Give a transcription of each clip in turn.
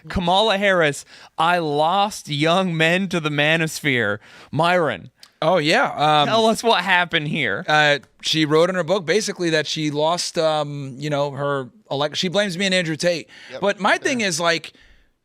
Kamala Harris, I lost young men to the manosphere. Myron. Oh, yeah. Tell us what happened here. She wrote in her book basically that she lost, her election. She blames me and Andrew Tate. Yep. But my thing is like,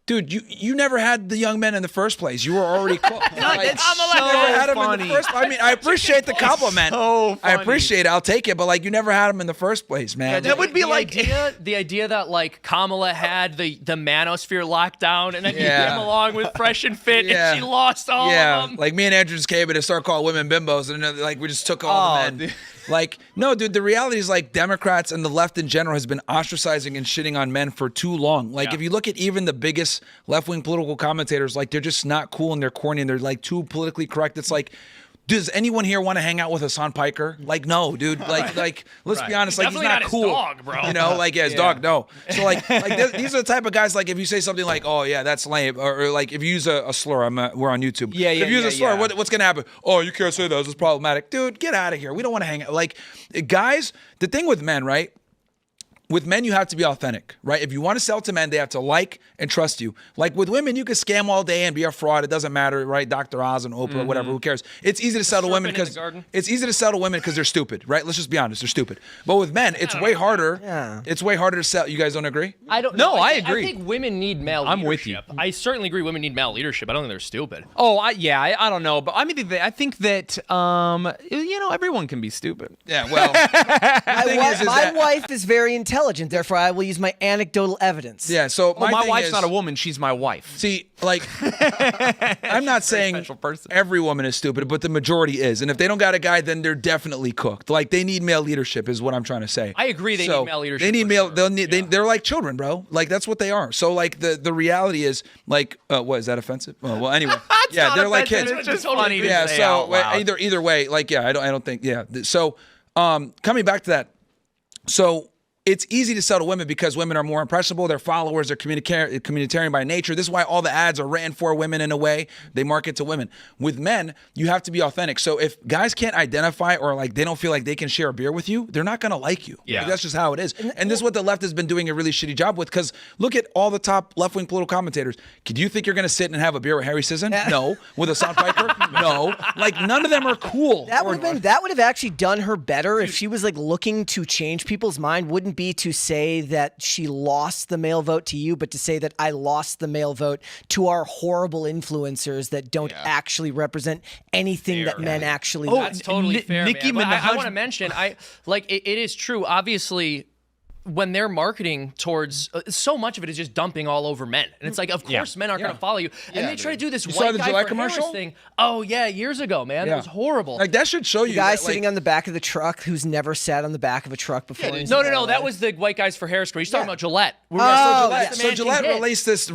dude, you never had the young men in the first place. You were already cooked. That's so never had them funny. in the first. I mean, I appreciate the compliment. So I appreciate it. I'll take it. But like, you never had them in the first place, man. Yeah, that would be like the idea that like Kamala had the manosphere locked down, and then you came along with Fresh and Fit, and she lost all of them. Like me and Andrew just came in to start calling women bimbos, and like we just took all the men. Dude. Like, no, dude, the reality is like Democrats and the left in general has been ostracizing and shitting on men for too long. Like, if you look at even the biggest left-wing political commentators, like they're just not cool and they're corny and they're like too politically correct. It's like, does anyone here want to hang out with Hassan Piker? Like, no, dude. Like, let's be honest. Like, Definitely he's not his cool. dog, bro. You know, like, his dog, no. So, like these are the type of guys. Like, if you say something like, "Oh, yeah, that's lame," or like if you use a slur, we're on YouTube. Yeah, If you use a slur, what's gonna happen? Oh, you can't say that. This is problematic, dude. Get out of here. We don't want to hang out. Like, guys, the thing with men, right? With men, you have to be authentic, right? If you want to sell to men, they have to like and trust you. Like with women, you can scam all day and be a fraud. It doesn't matter, right? Dr. Oz and Oprah, whatever. Who cares? It's easy to sell to women because they're stupid, right? Let's just be honest, they're stupid. But with men, it's way harder. Yeah. It's way harder to sell. You guys don't agree? I don't. No, I agree. I think women need male I'm leadership. with you. I certainly agree. Women need male leadership. I don't think they're stupid. Oh, I don't know, but I mean, I think that everyone can be stupid. Yeah. Well, my wife is very intelligent. Therefore, I will use my anecdotal evidence. Yeah. So my wife's not a woman; she's my wife. See, like, I'm not saying special person. every woman is stupid, but the majority is. And if they don't got a guy, then they're definitely cooked. Like, they need male leadership, is what I'm trying to say. I agree. They need male leadership. They need male. Sure. They're like children, bro. Like, that's what they are. So, like, the reality is, like, what is that offensive? Oh, well, anyway, yeah, they're like kids. It's just funny to Yeah. say So out loud. either way, like, yeah, I don't think, yeah. So, coming back to that, so. It's easy to sell to women because women are more impressionable. They're followers. They're communitarian by nature. This is why all the ads are written for women in a way. They market to women. With men, you have to be authentic. So if guys can't identify or like they don't feel like they can share a beer with you, they're not going to like you. Yeah. Like, that's just how it is. And this is what the left has been doing a really shitty job with, because look at all the top left-wing political commentators. Do you think you're going to sit and have a beer with Harry Sisson? No. With a Piker? No. Like, none of them are cool. That would have actually done her better if she was like looking to change people's mind. Wouldn't be to say that she lost the male vote to you, but to say that I lost the male vote to our horrible influencers that don't actually represent anything that men actually Oh, that's totally fair, Nicki man. But I Minaj- want to mention, it is true. Obviously, when they're marketing towards, so much of it is just dumping all over men, and it's like, of course, men aren't going to follow you, and they try to do this saw white the guy Gillette for commercial? Harris thing. Oh yeah, years ago, man, it was horrible. Like, that should show you. guy that, sitting on the back of the truck who's never sat on the back of a truck before. No, that was the white guys for Harris. He's talking about Gillette. So Gillette released this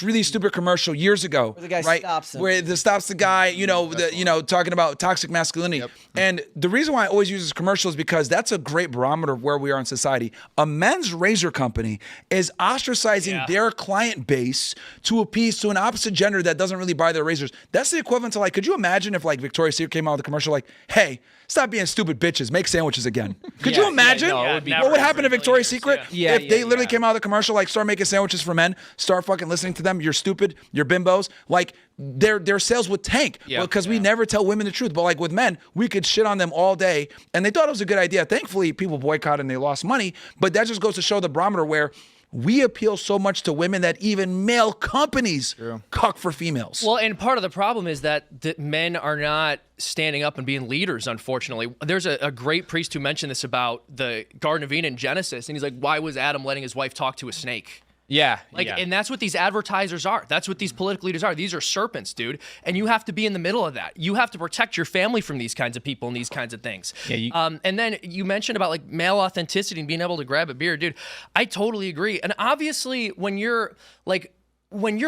really stupid commercial years ago, where the guy right? stops him. Where it stops the guy, talking about toxic masculinity. Yep. And the reason why I always use this commercial is because that's a great barometer of where we are in society. A men's razor company is ostracizing their client base to appease to an opposite gender that doesn't really buy their razors. That's the equivalent to, like, could you imagine if like Victoria's Secret came out with a commercial like, "Hey, stop being stupid bitches, make sandwiches again." Could you imagine what would happen to Victoria's Secret if they literally came out with a commercial like, "Start making sandwiches for men, start fucking listening to them, you're stupid, you're bimbos." Like, their sales would tank because we never tell women the truth. But like with men, we could shit on them all day, and they thought it was a good idea. Thankfully, people boycotted and they lost money. But that just goes to show the barometer where we appeal so much to women that even male companies cuck for females. Well, and part of the problem is that the men are not standing up and being leaders, unfortunately. There's a great priest who mentioned this about the Garden of Eden in Genesis, and he's like, why was Adam letting his wife talk to a snake? Yeah. And that's what these advertisers are. That's what these political leaders are. These are serpents, dude. And you have to be in the middle of that. You have to protect your family from these kinds of people and these kinds of things. Yeah, and then you mentioned about like male authenticity and being able to grab a beer, dude. I totally agree. And obviously, when you're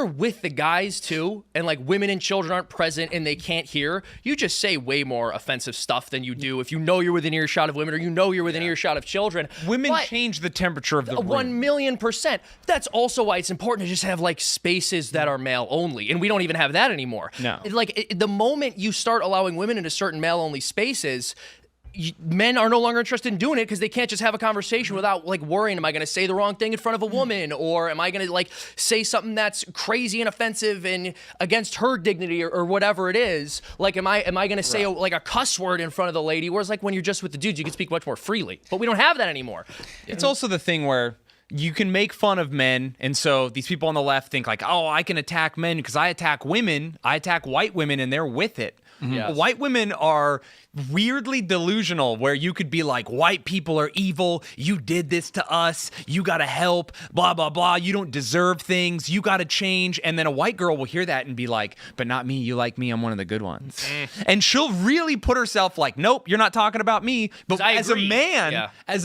with the guys too, and like women and children aren't present and they can't hear, you just say way more offensive stuff than you do if you know you're within earshot of women or you know you're within earshot of children. Women change the temperature of the room. 1,000,000%. That's also why it's important to just have like spaces that are male only, and we don't even have that anymore. No. The moment you start allowing women into certain male only spaces, men are no longer interested in doing it because they can't just have a conversation without like worrying, am I going to say the wrong thing in front of a woman, or am I going to like say something that's crazy and offensive and against her dignity or whatever it is? Like, am I going to say like a cuss word in front of the lady? Whereas like when you're just with the dudes, you can speak much more freely, but we don't have that anymore. It's also the thing where you can make fun of men, and so these people on the left think like, oh, I can attack men because I attack women. I attack white women, and they're with it. Yes. White women are weirdly delusional, where you could be like, white people are evil, you did this to us, you gotta help, blah blah blah, you don't deserve things, you gotta change. And then a white girl will hear that and be like, but not me, you like me, I'm one of the good ones. And she'll really put herself like, nope, you're not talking about me. But as a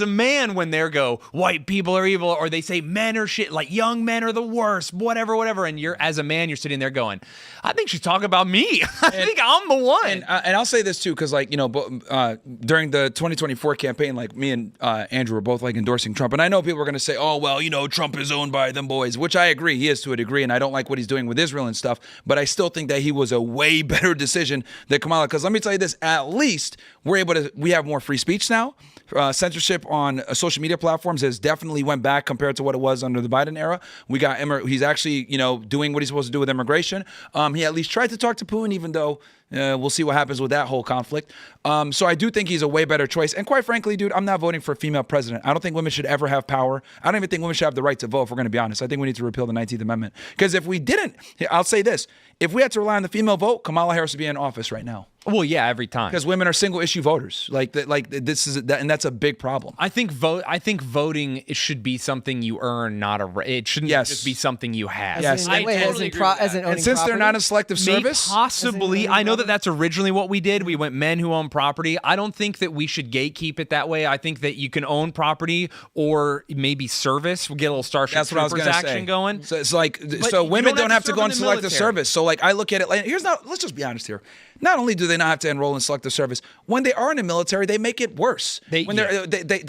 man, when they go, white people are evil, or they say men are shit, like young men are the worst, whatever, and you're, as a man, you're sitting there going, I think she's talking about me. I think I'm the one. And I'll say this too, because like, you know, during the 2024 campaign, like me and Andrew were both like endorsing Trump, and I know people are going to say, oh well, you know, Trump is owned by them boys, which I agree, he is to a degree, and I don't like what he's doing with Israel and stuff, but I still think that he was a way better decision than Kamala. Because let me tell you this, at least we have more free speech now. Censorship on social media platforms has definitely went back compared to what it was under the Biden era. We got he's actually, you know, doing what he's supposed to do with immigration. He at least tried to talk to Putin, even though we'll see what happens with that whole conflict. So I do think he's a way better choice. And quite frankly, dude, I'm not voting for a female president. I don't think women should ever have power. I don't even think women should have the right to vote, if we're going to be honest. I think we need to repeal the 19th Amendment. Because if we didn't, I'll say this, if we had to rely on the female vote, Kamala Harris would be in office right now. Well, yeah, every time. Because women are single issue voters. This is that, and that's a big problem. I think voting should be something you earn, not it shouldn't just be something you have. Yes. And since they're not in selective service, possibly. I know that's originally what we did. We went men who own property. I don't think that we should gatekeep it that way. I think that you can own property or maybe service. We'll get a little Starship Troopers action going. So it's like, so women don't have to go into selective service. So like, I look at it like, let's just be honest here. Not only do they not have to enroll in selective service, when they are in the military, they make it worse. They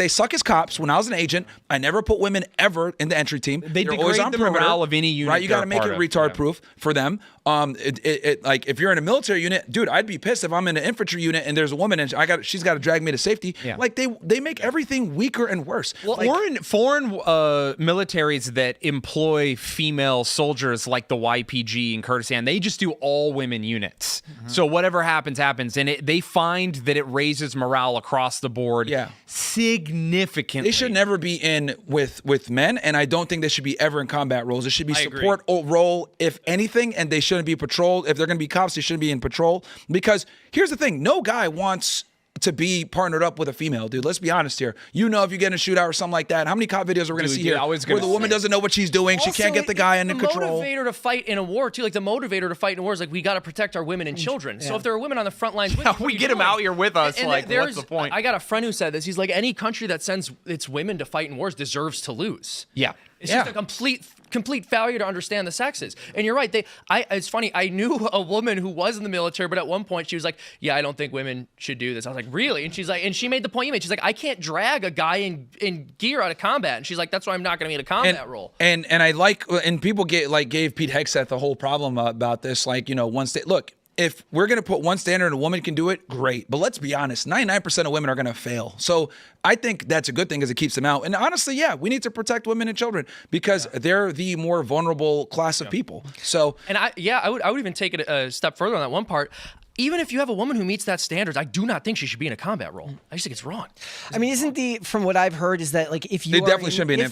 suck as cops. When I was an agent, I never put women ever in the entry team. They degrade the morale of any unit. Right, you got to make it retard proof for them. Like if you're in a military unit, dude, I'd be pissed if I'm in an infantry unit and there's a woman and she's got to drag me to safety. Yeah. Like they make everything weaker and worse. Well, foreign militaries that employ female soldiers like the YPG in Kurdistan, they just do all women units. Mm-hmm. So whatever happens, and they find that it raises morale across the board significantly. They should never be in with men, and I don't think they should be ever in combat roles. It should be support role, if anything, and they shouldn't be patrol. If they're going to be cops, they shouldn't be in patrol. Because here's the thing, no guy wants to be partnered up with a female, dude. Let's be honest here. You know, if you get in a shootout or something like that, how many cop videos are we going to see here where the woman doesn't know what she's doing? Also, she can't get the guy under control. The motivator to fight in a war, too, like the motivator to fight in a war is like, we got to protect our women and children. Yeah. So if there are women on the front lines, we get them out here with us. And like, what's the point? I got a friend who said this. He's like, any country that sends its women to fight in wars deserves to lose. Yeah. It's just a complete failure to understand the sexes. And you're right. It's funny. I knew a woman who was in the military, but at one point she was like, yeah, I don't think women should do this. I was like, really? And she's like, and she made the point you made. She's like, I can't drag a guy in gear out of combat. And she's like, that's why I'm not going to be in a combat role. And I like, and people gave Pete Hegseth the whole problem about this. Like, you know, look, if we're going to put one standard and a woman can do it, great. But let's be honest, 99% of women are going to fail. So I think that's a good thing because it keeps them out. And honestly, yeah, we need to protect women and children because they're the more vulnerable class of people. So, and I would even take it a step further on that one part. Even if you have a woman who meets that standards, I do not think she should be in a combat role. I just think it's wrong. I mean, from what I've heard is that like if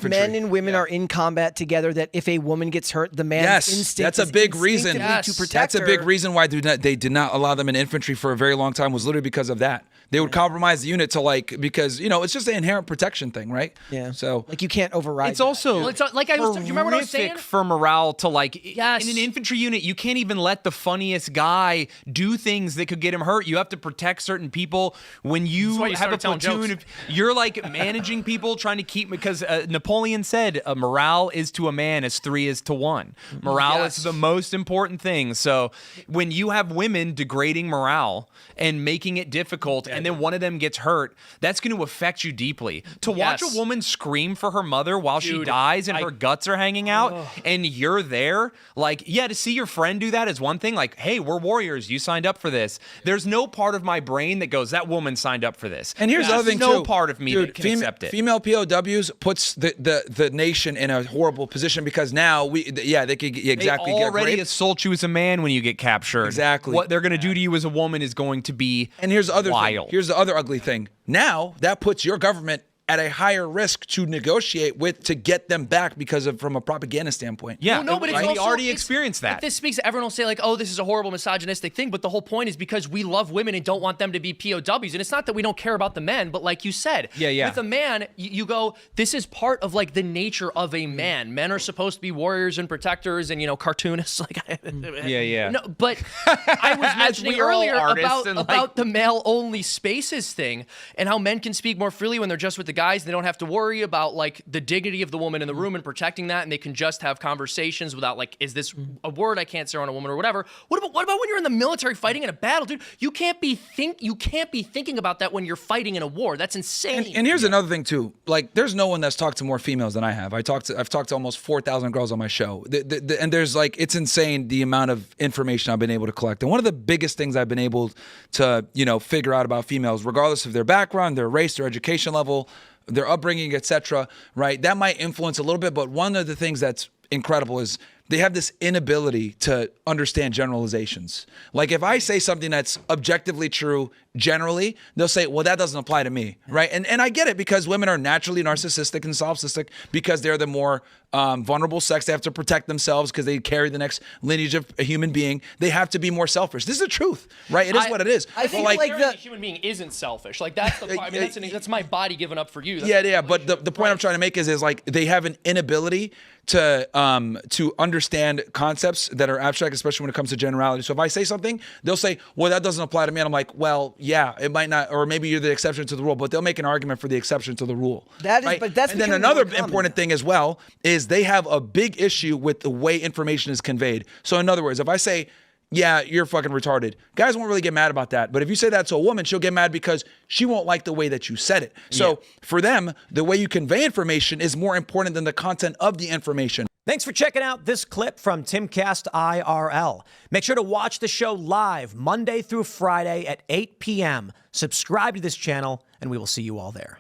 men and women are in combat together, that if a woman gets hurt, the man's instinct that's a big reason to protect That's a big reason why they did not allow them in infantry for a very long time, was literally because of that. They would compromise the unit to because, you know, it's just an inherent protection thing, right? Yeah. So like you can't override. It's also like you remember what I was saying? For morale to in an infantry unit, you can't even let the funniest guy do things that could get him hurt. You have to protect certain people. When you have a platoon, you're like managing people, trying to keep, because Napoleon said morale is to a man as 3 is to 1. Morale is the most important thing. So when you have women degrading morale and making it difficult, and then one of them gets hurt, that's going to affect you deeply. To watch a woman scream for her mother while she dies and her guts are hanging out, and you're there, like, yeah, to see your friend do that is one thing. Like, hey, we're warriors. You signed up for this. There's no part of my brain that goes, that woman signed up for this. And here's the other thing, no too. part of me that can accept it. Female POWs puts the nation in a horrible position because now they could They already assault you as a man when you get captured. Exactly. What they're going to do to you as a woman is going to be And here's the other wild. thing. Here's the other ugly thing. Now that puts your government at a higher risk to negotiate with to get them back from a propaganda standpoint. Yeah, well, no, but it's we also, already experienced that. This speaks. Everyone will say like, "Oh, this is a horrible misogynistic thing," but the whole point is because we love women and don't want them to be POWs, and it's not that we don't care about the men, but like you said, with a man, you go, "This is part of like the nature of a man. Men are supposed to be warriors and protectors, and cartoonists." Like, No, but I was mentioning earlier about the male-only spaces thing and how men can speak more freely when they're just with the guys. They don't have to worry about like the dignity of the woman in the room and protecting that, and they can just have conversations without like, is this a word I can't say on a woman or whatever. What about when you're in the military fighting in a battle, dude? You can't be thinking about that when you're fighting in a war. That's insane. And here's another thing too. Like, there's no one that's talked to more females than I have. I've talked to almost 4,000 girls on my show. And there's like, it's insane the amount of information I've been able to collect. And one of the biggest things I've been able to figure out about females, regardless of their background, their race, their education level, their upbringing, etc., right? That might influence a little bit, but one of the things that's incredible is they have this inability to understand generalizations. Like, if I say something that's objectively true generally, they'll say, well, that doesn't apply to me, right? And I get it, because women are naturally narcissistic and solipsistic because they're the more vulnerable sex. They have to protect themselves because they carry the next lineage of a human being. They have to be more selfish. This is the truth, right? It is what it is. I think like the human being isn't selfish. Like, that's the part. I mean, that's my body giving up for you. That's but the point I'm trying to make is like they have an inability to understand concepts that are abstract, especially when it comes to generality. So if I say something, they'll say, well, that doesn't apply to me. And I'm like, well, yeah, it might not, or maybe you're the exception to the rule, but they'll make an argument for the exception to the rule. That is, right? but that's and then another important thing as well is they have a big issue with the way information is conveyed. So in other words, if I say, yeah, you're fucking retarded, guys won't really get mad about that. But if you say that to a woman, she'll get mad because she won't like the way that you said it. So for them, the way you convey information is more important than the content of the information. Thanks for checking out this clip from Timcast IRL. Make sure to watch the show live Monday through Friday at 8 p.m. Subscribe to this channel, and we will see you all there.